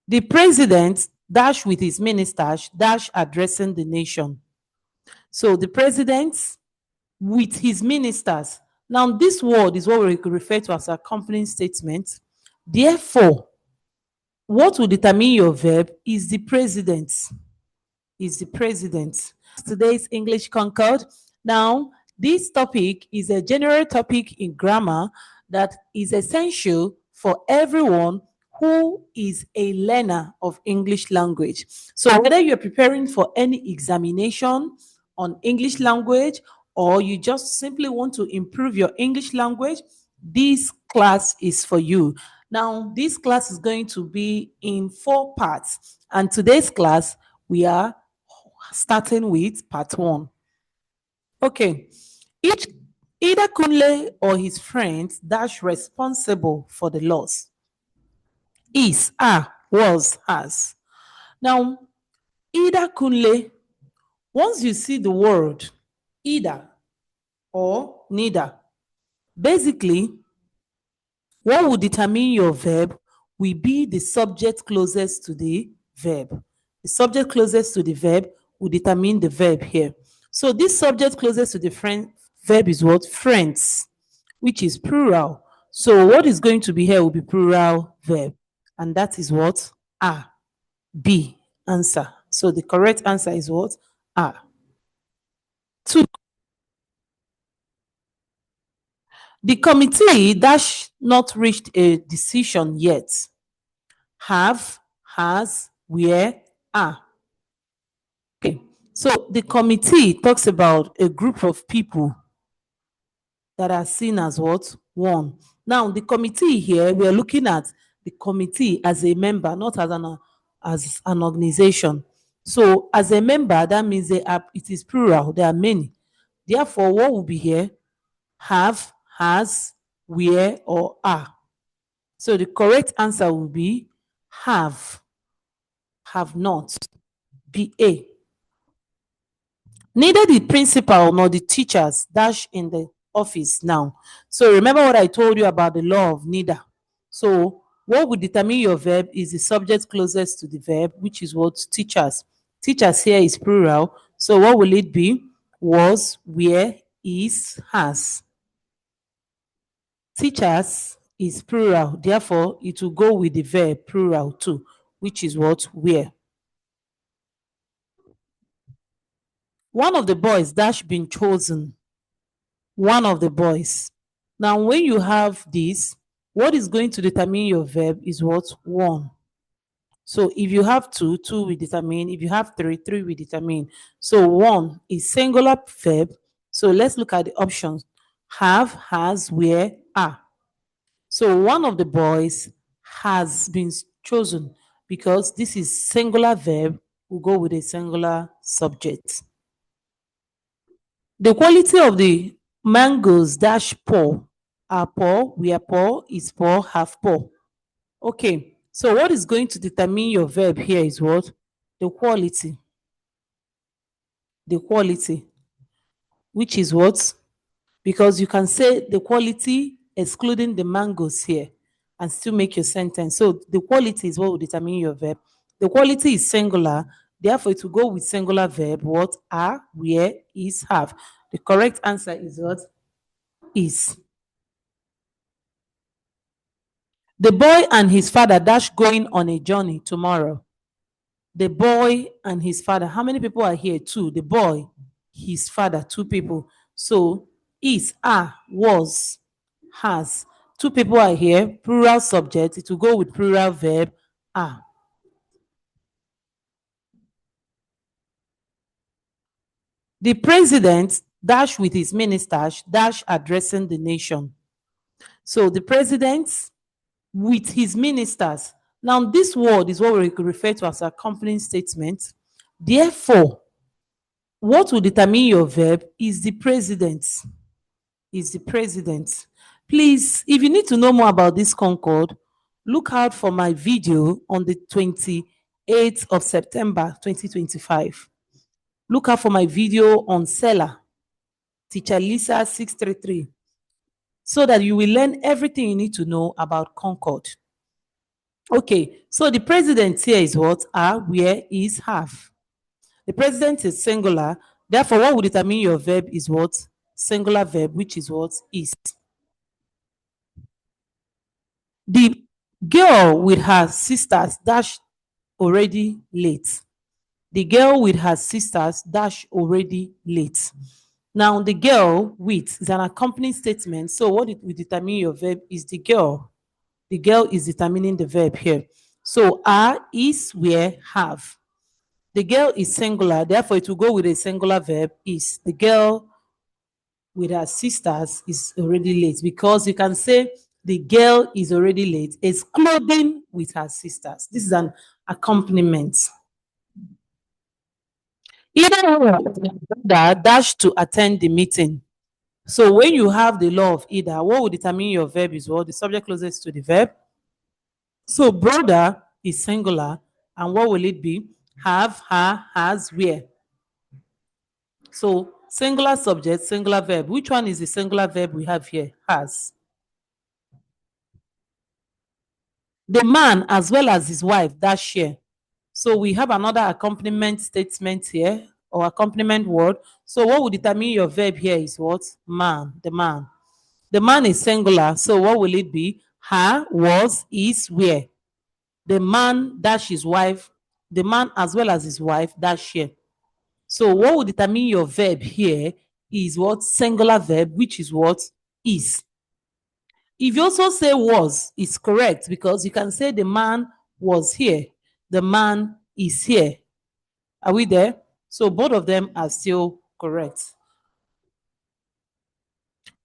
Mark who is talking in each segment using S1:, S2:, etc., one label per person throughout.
S1: The president dash with his ministers dash addressing the nation. So the president with his ministers. Now this word is what we refer to as accompanying statement. Therefore, what will determine your verb is the president. Is the president. Today's English Concord. Now, this topic is a general topic in grammar that is essential for everyone who is a learner of English language. So whether you're preparing for any examination on English language or you just simply want to improve your English language, this class is for you. Now, this class is going to be in 4 parts, and today's class we are starting with part 1. Okay, either Kunle or his friends dash responsible for the loss. Is, are, was, has. Now, either Kunle, once you see the word either or neither, basically, what will determine your verb will be the subject closest to the verb. The subject closest to the verb will determine the verb here. So this subject closest to the verb is what? Friends, which is plural. So what is going to be here will be plural verb. And that is what? A. B. Answer. So the correct answer is what? A. 2. The committee dash not reached a decision yet. Have, has, where, are. Okay, so the committee talks about a group of people that are seen as what? One. Now, the committee here, we are looking at the committee as a member, not as an organization. So, as a member, that means it is plural. There are many. Therefore, what will be here? Have, has, where, or are. So, the correct answer will be have not. Be A. Neither the principal nor the teachers dash in the office now. So remember what I told you about the law of neither. So what will determine your verb is the subject closest to the verb, which is what? Teachers. Teachers here is plural. So what will it be? Was, were, is, has. Teachers is plural. Therefore, it will go with the verb plural too, which is what? Were. One of the boys dash been chosen. One of the boys. Now, when you have this, what is going to determine your verb is what? One. So if you have two, two will determine. If you have three, three will determine. So one is singular verb. So let's look at the options. Have, has, where, are. So one of the boys has been chosen because this is singular verb. We'll go with a singular subject. The quality of the mangoes dash poor are poor, we are poor, is poor, have poor. Okay, so what is going to determine your verb here is what? The quality. The quality, which is what? Because you can say the quality excluding the mangoes here and still make your sentence. So the quality is what will determine your verb. The quality is singular, therefore it will go with singular verb. What? Are, where, is, have. The correct answer is what? Is. The boy and his father dash going on a journey tomorrow. The boy and his father. How many people are here? 2. The boy, his father, 2 people. So is, are, was, has. 2 people are here. Plural subject. It will go with plural verb are. The president dash with his ministers dash addressing the nation. So the president with his ministers. Now, this word is what we refer to as accompanying statement. Therefore, what will determine your verb is the president. Is the president. Please, if you need to know more about this Concord, look out for my video on the 28th of September 2025. Look out for my video on Seller, Teacher Lisa 633, so that you will learn everything you need to know about Concord. Okay, so the president here is what? Are, where, is, have. The president is singular. Therefore, what would determine your verb is what? Singular verb, which is what? Is. The girl with her sisters dash already late. The girl with her sisters dash already late. Now, the girl with is an accompanying statement. So, what it will determine your verb is the girl. The girl is determining the verb here. So, are, is, where, have. The girl is singular, therefore, it will go with a singular verb is. The girl with her sisters is already late because you can say the girl is already late. It's clothing with her sisters. This is an accompaniment. Either that dash to attend the meeting. So when you have the law of either, what will determine your verb is what? The subject closest to the verb. So brother is singular, and what will it be? Have, her, has, where. So singular subject, singular verb. Which one is the singular verb we have here? Has. The man as well as his wife dash here. So we have another accompaniment statement here or accompaniment word. So what will determine your verb here is what? Man, the man. The man is singular. So what will it be? Her, was, is, where. The man dash his wife. The man as well as his wife dash here. So what will determine your verb here is what? Singular verb, which is what? Is. If you also say was, it's correct because you can say the man was here, the man is here. Are we there? So both of them are still correct.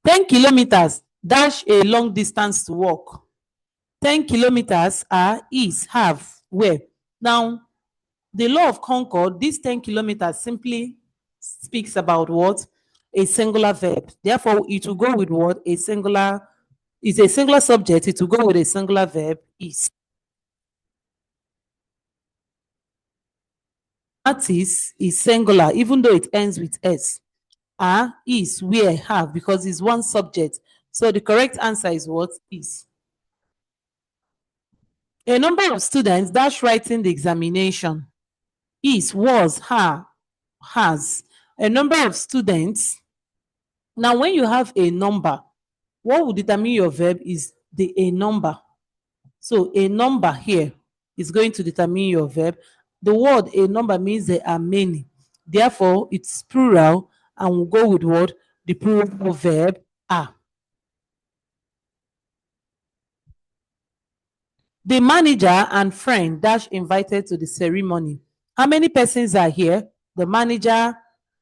S1: 10 kilometers dash a long distance to walk. 10 kilometers are, is, have, where. Now, the law of Concord, this 10 kilometers simply speaks about what? A singular verb. Therefore, it will go with what? A singular, is a singular subject, it will go with a singular verb, is. Artist is singular, even though it ends with S. Are, is, where, have, because it's one subject. So the correct answer is what? Is. A number of students dash writing the examination. Is, was, her, has. A number of students. Now, when you have a number, what will determine your verb is the a number. So a number here is going to determine your verb. The word a number means there are many. Therefore, it's plural and we'll go with what? The plural verb are. The manager and friend dash invited to the ceremony. How many persons are here? The manager,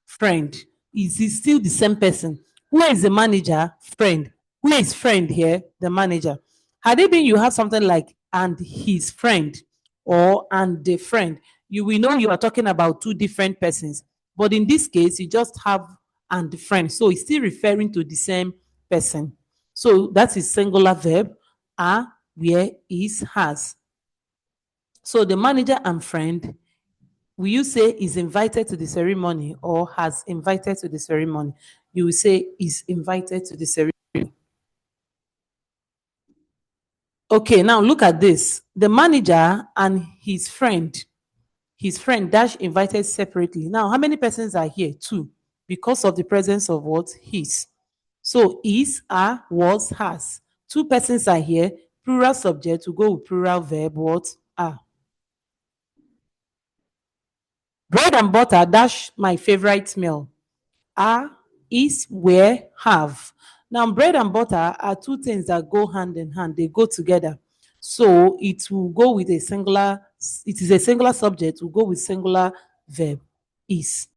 S1: friend. Is it still the same person? Who is the manager? Friend. Who is friend here? The manager. Had it been you have something like and his friend or and the friend, you will know you are talking about two different persons. But in this case, you just have and the friend. So it's still referring to the same person. So that is singular verb. Are, where, is, has. So the manager and friend, will you say is invited to the ceremony or has invited to the ceremony? You will say is invited to the ceremony. Okay, now look at this. The manager and his friend dash invited separately. Now, how many persons are here? Two, because of the presence of what? His. So is, are, was, has. Two persons are here. Plural subject to go with plural verb. What? Are. Bread and butter dash my favorite meal. Are, is, where, have. Now, bread and butter are two things that go hand in hand. They go together. So it will go with a singular, it is a singular subject, will go with singular verb, is.